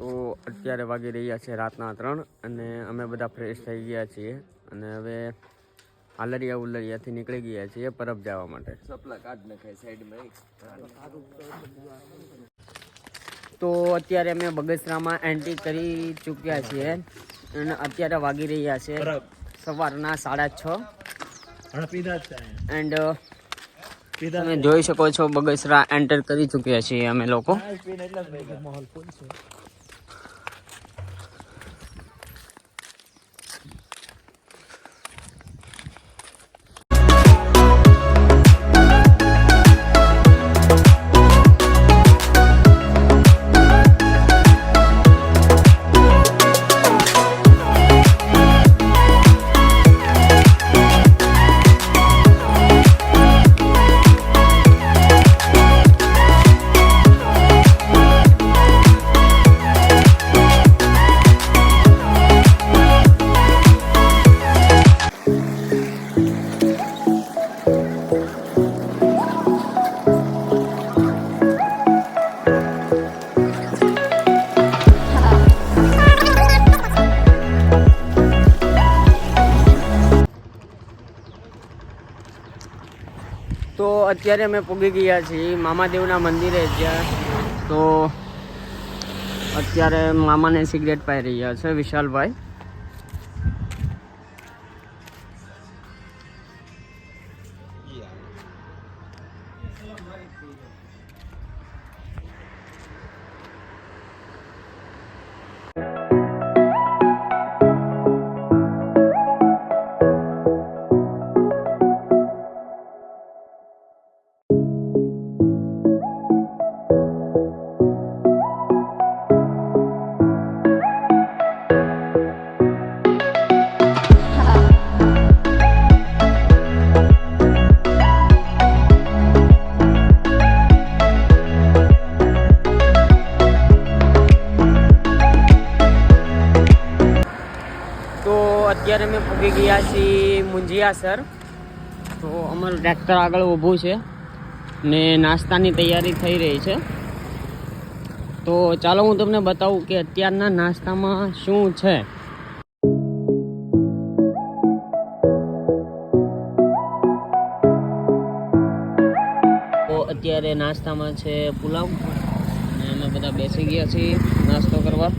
તો અત્યારે વાગી રહ્યા છે રાતના 3 અને અમે બધા ફ્રેશ થઈ ગયા છીએ અને હવે હાલરિયા ઉલરિયાથી નીકળી ગયા છીએ પરબ જવા માટે. તો અત્યારે અમે બગસરામાં એન્ટ્રી કરી ચૂક્યા છીએ અને અત્યારે વાગી રહ્યા છે સવારના 6:30 એન્ડ તમે જોઈ શકો છો બગસરા એન્ટર કરી ચૂક્યા છીએ અમે લોકો. તો અત્યારે અમે પૂગી ગયા છીએ મામાદેવના મંદિરે જ્યાં તો અત્યારે મામાને સિગરેટ પાઈ રહ્યા છે વિશાલભાઈ. અત્યારે અમે પહોંચી ગયા છીએ મુંજિયાસર. તો અમારું ટ્રેક્ટર આગળ ઊભું છે ને નાસ્તાની તૈયારી થઈ રહી છે. તો ચાલો હું તમને બતાવું કે અત્યારના નાસ્તામાં શું છે. તો અત્યારે નાસ્તામાં છે પુલાવ અને અમે બધા બેસી ગયા છીએ નાસ્તો કરવા.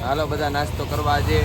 હાલો બધા નાસ્તો કરવા આજે.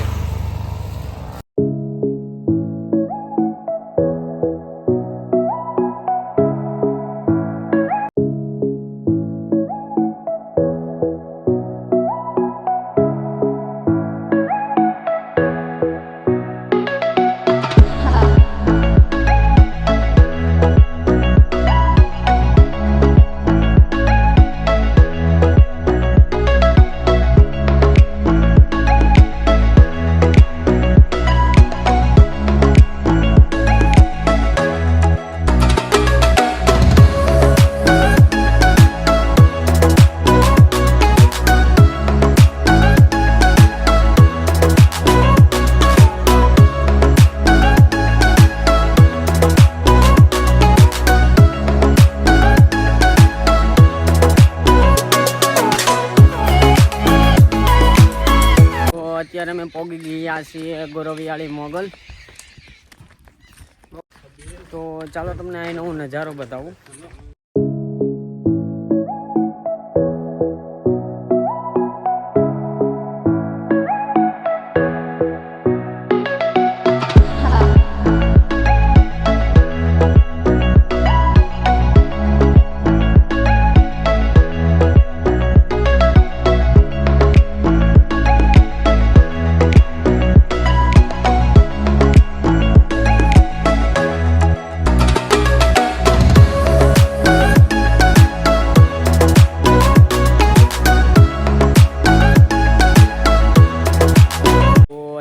અત્યારે અમે પહોંચી ગયા છીએ ગોરવિયાળી મોગલ. તો ચાલો તમને અહીંનો હું નજારો બતાવું.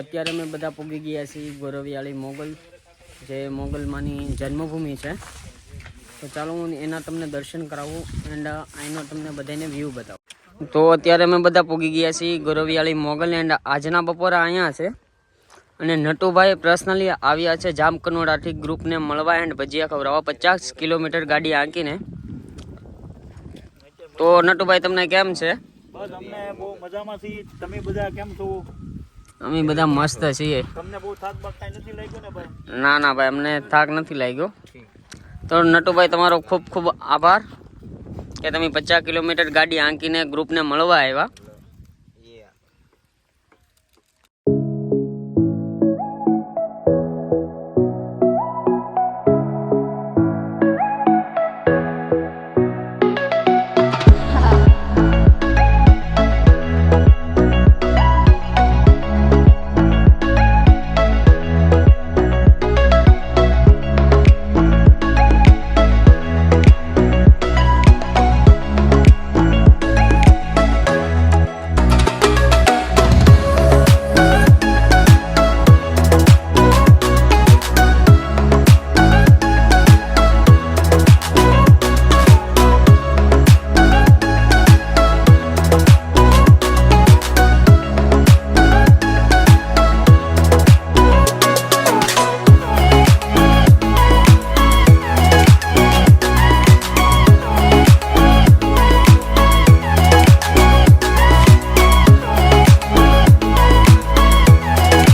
અત્યારે અમે બધા પૂગી ગયા છીએ ગોરવિયાળી મોગલ, જે મોગલમાંની જન્મભૂમિ છે. તો ચાલો હું એના તમને દર્શન કરાવું એન્ડ અહીંનો તમને બધાને વ્યૂ બતાવું. તો અત્યારે અમે બધા પૂગી ગયા છીએ ગોરવિયાળી મોગલ એન્ડ આજના બપોરે અહીંયા છે. અને નટુભાઈ પર્સનલી આવ્યા છે જામકનોડાથી ગ્રુપને મળવા એન્ડ ભજીયા ખવડાવવા 50 કિલોમીટર ગાડી આંકીને. તો નટુભાઈ તમને કેમ છે? બસ અમને બહુ મજામાં છીએ. તમે બધા કેમ છો? અમે બધા મસ્ત છીએ. તમને બહુ થાક બાક કાંઈ નથી લાગ્યો ને ભાઈ? ના ના ભાઈ, અમને થાક નથી લાગ્યો. તો નટુભાઈ તમારો ખૂબ ખૂબ આભાર કે તમે 50 કિલોમીટર ગાડી આંકીને ગ્રુપને મળવા આવ્યા.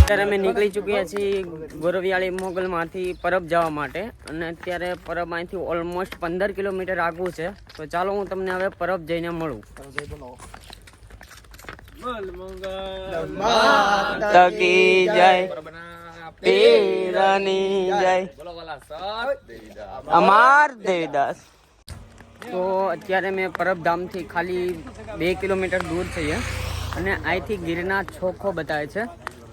અત્યારે અમે નીકળી ચૂક્યા છીએ ગોરવિયાળી મોગલમાંથી પરબ જવા માટે. અને અત્યારે પરબ અહીંથી ઓલમોસ્ટ 15 કિલોમીટર આગું છે. તો ચાલો હું તમને હવે પરબ જઈને મળું. તકી જય પીરની જય અમાર દેવીદાસ. તો અત્યારે મેં પરબધામથી ખાલી 2 કિલોમીટર દૂર છીએ અને અહીંથી ગિરનાર ચોખ્ખો બતાવે છે.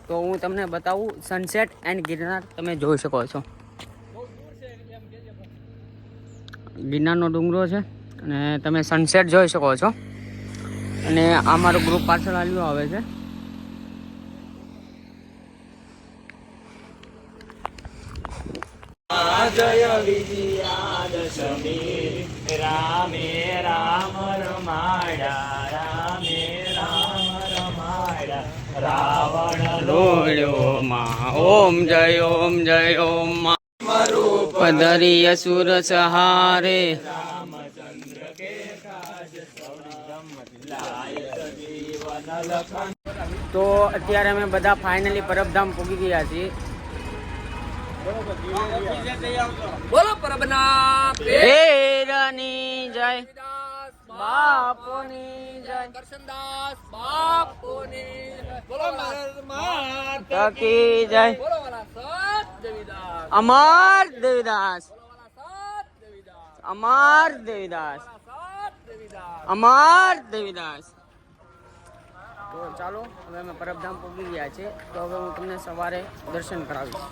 તો હું તમને બતાવું સનસેટ એન્ડ ગિરનાર તમે જોઈ શકો છો. ગિરનારનો ડુંગરો છે અને તમે સનસેટ જોઈ શકો છો. અને આ મારો ગ્રુપ પાછળ આવ્યો આવે છે. જય વિજયાદશમી રામે રામ રમાડા રામે રામ રમાડા રાવણ રોડ્યો માં ઓમ જય ઓમ માં પધરી અસુર સહારે તો અત્યારે અમે બધા ફાઇનલી પરબધામ પૂગી ગયા છીએ. બોલો પરબના પેરની જય બાપુની જય કરશનદાસ બાપુની બોલો માતા કી જય બોલો વાલા સત દેવીદાસ અમર દેવીદાસ અમર દેવીદાસ અમર દેવીદાસ. તો ચાલો હવે અમે પરબધામ પહોંચી ગયા છે. તો હવે હું તમને સવારે દર્શન કરાવીશ.